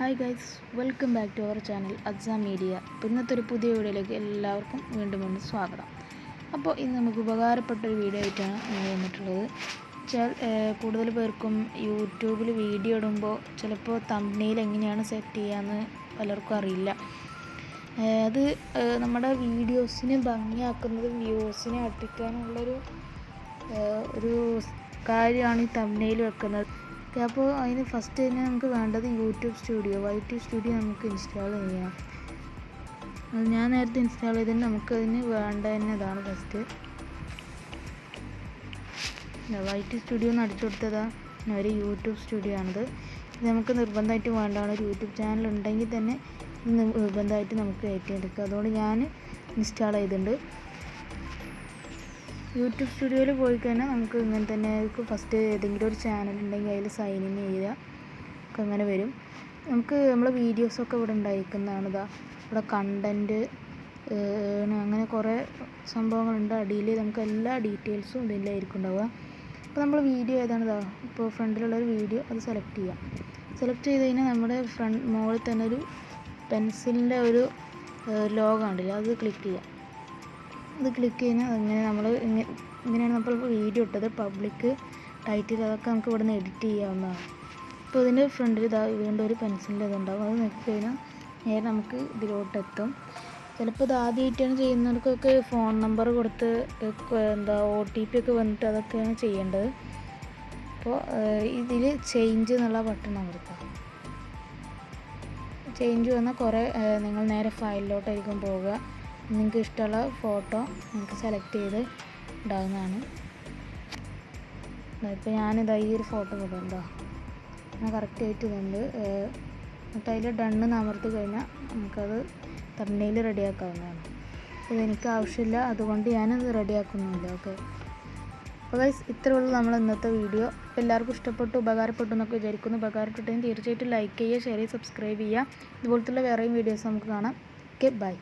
Hi guys, welcome back to our channel അജ്സ Media. അപ്പോൾ ഇന്നത്തെ ഒരു പുതിയ വീഡിയോയിലേക്ക് എല്ലാവർക്കും വീണ്ടും സ്വാഗതം. അപ്പോൾ ഇന്ന് നമുക്ക് ഉപകാരപ്പെട്ടൊരു വീഡിയോ ആയിട്ടാണ് വന്നിട്ടുള്ളത്. കൂടുതൽ പേർക്കും യൂട്യൂബിൽ വീഡിയോ ഇടുമ്പോൾ ചിലപ്പോൾ തംബ്നെയിൽ എങ്ങനെയാണ് സെറ്റ് ചെയ്യാമെന്ന് പലർക്കും അറിയില്ല. അത് നമ്മുടെ വീഡിയോസിനെ ഭംഗിയാക്കുന്നതും വ്യൂസിനെ അടുപ്പിക്കാനുള്ളൊരു ഒരു കാര്യമാണ് ഈ തംബ്നെയിൽ വെക്കുന്നത്. അപ്പോൾ അതിന് ഫസ്റ്റ് തന്നെ നമുക്ക് വേണ്ടത് യൂട്യൂബ് സ്റ്റുഡിയോ, YT സ്റ്റുഡിയോ നമുക്ക് ഇൻസ്റ്റാൾ ചെയ്യാം. അത് ഞാൻ നേരത്തെ ഇൻസ്റ്റാൾ ചെയ്തിട്ട് നമുക്കതിന് വേണ്ട തന്നെ ഇതാണ്. ഫസ്റ്റ് YT സ്റ്റുഡിയോ എന്ന് അടിച്ചു കൊടുത്തതാണ് ഒരു യൂട്യൂബ് സ്റ്റുഡിയോ ആണിത്. ഇത് നമുക്ക് നിർബന്ധമായിട്ട് വേണ്ടതാണ്. ഒരു യൂട്യൂബ് ചാനൽ ഉണ്ടെങ്കിൽ തന്നെ ഇത് നിർബന്ധമായിട്ട് നമുക്ക് കയറ്റിയെടുക്കാം. അതുകൊണ്ട് ഞാൻ ഇൻസ്റ്റാൾ ചെയ്തിട്ടുണ്ട്. യൂട്യൂബ് സ്റ്റുഡിയോയിൽ പോയി കഴിഞ്ഞാൽ നമുക്ക് ഇങ്ങനെ തന്നെ ഫസ്റ്റ് ഏതെങ്കിലും ഒരു ചാനൽ ഉണ്ടെങ്കിൽ അതിൽ സൈൻ ഇൻ ചെയ്യുക, ഒക്കെ അങ്ങനെ വരും. നമുക്ക് നമ്മളെ വീഡിയോസൊക്കെ ഇവിടെ ഉണ്ടായിരിക്കുന്നതാണ്. ഇവിടെ കണ്ടൻറ്റ് അങ്ങനെ കുറേ സംഭവങ്ങളുണ്ട്. അടിയിൽ നമുക്ക് എല്ലാ ഡീറ്റെയിൽസും ഇതിലായിരിക്കും ഉണ്ടാവുക. അപ്പോൾ നമ്മൾ വീഡിയോ ഏതാണ് ഇപ്പോൾ ഫ്രണ്ടിലുള്ളൊരു വീഡിയോ അത് സെലക്ട് ചെയ്യാം. സെലക്ട് ചെയ്ത് കഴിഞ്ഞാൽ നമ്മുടെ മുകളിൽ തന്നെ ഒരു പെൻസിലിൻ്റെ ഒരു ലോഗോ ഉണ്ടല്ലോ, അത് ക്ലിക്ക് ചെയ്യാം. അത് ക്ലിക്ക് കഴിഞ്ഞാൽ അങ്ങനെ നമ്മൾ ഇങ്ങനെയാണ് നമ്മൾ വീഡിയോ ഇട്ടത്. പബ്ലിക്, ടൈറ്റിൽ അതൊക്കെ നമുക്ക് ഇവിടെ നിന്ന് എഡിറ്റ് ചെയ്യാവുന്നതാണ്. അപ്പോൾ ഇതിൻ്റെ ഫ്രണ്ടിൽ വീണ്ടും ഒരു പെൻസിലിൻ്റെ ഇതുണ്ടാകും. അത് നോക്കി കഴിഞ്ഞാൽ നേരെ നമുക്ക് ഇതിലോട്ടെത്തും. ചിലപ്പോൾ ഇത് ആദ്യമായിട്ടാണ് ചെയ്യുന്നവർക്കൊക്കെ ഫോൺ നമ്പർ കൊടുത്ത് OTP ഒക്കെ വന്നിട്ട് അതൊക്കെയാണ് ചെയ്യേണ്ടത്. അപ്പോൾ ഇതിൽ ചേഞ്ച് എന്നുള്ള ബട്ടൺ അമർത്താം. ചേഞ്ച് വന്നാൽ കുറേ നിങ്ങൾ നേരെ ഫയലിലോട്ടായിരിക്കും പോവുക. നിങ്ങൾക്ക് ഇഷ്ടമുള്ള ഫോട്ടോ നിങ്ങൾക്ക് സെലക്ട് ചെയ്ത് ഇടാവുന്നതാണ്. ഇപ്പോൾ ഞാനിതാ ഈ ഒരു ഫോട്ടോ കൊടുക്കണ്ടോ, ഞാൻ കറക്റ്റായിട്ട് ഇതുണ്ട്. എന്നിട്ട് അതിൽ ഡണ്ണ് അമർത്തി കഴിഞ്ഞാൽ നമുക്കത് തംബ്നെയിൽ റെഡിയാക്കാവുന്നതാണ്. ഇതെനിക്ക് ആവശ്യമില്ല, അതുകൊണ്ട് ഞാനത് റെഡിയാക്കുന്നുമില്ല. ഓക്കെ, അപ്പോൾ ഗൈസ് ഇത്രയേ ഉള്ളൂ നമ്മൾ ഇന്നത്തെ വീഡിയോ. എല്ലാവർക്കും ഇഷ്ടപ്പെട്ടു, ഉപകാരപ്പെട്ടു എന്നൊക്കെ വിചാരിക്കുന്നു. ഉപകാരപ്പെട്ടെങ്കിൽ തീർച്ചയായിട്ടും ലൈക്ക് ചെയ്യുക, ഷെയർ ചെയ്യുക, സബ്സ്ക്രൈബ് ചെയ്യുക. ഇതുപോലത്തുള്ള വേറെയും വീഡിയോസ് നമുക്ക് കാണാം. Okay, by.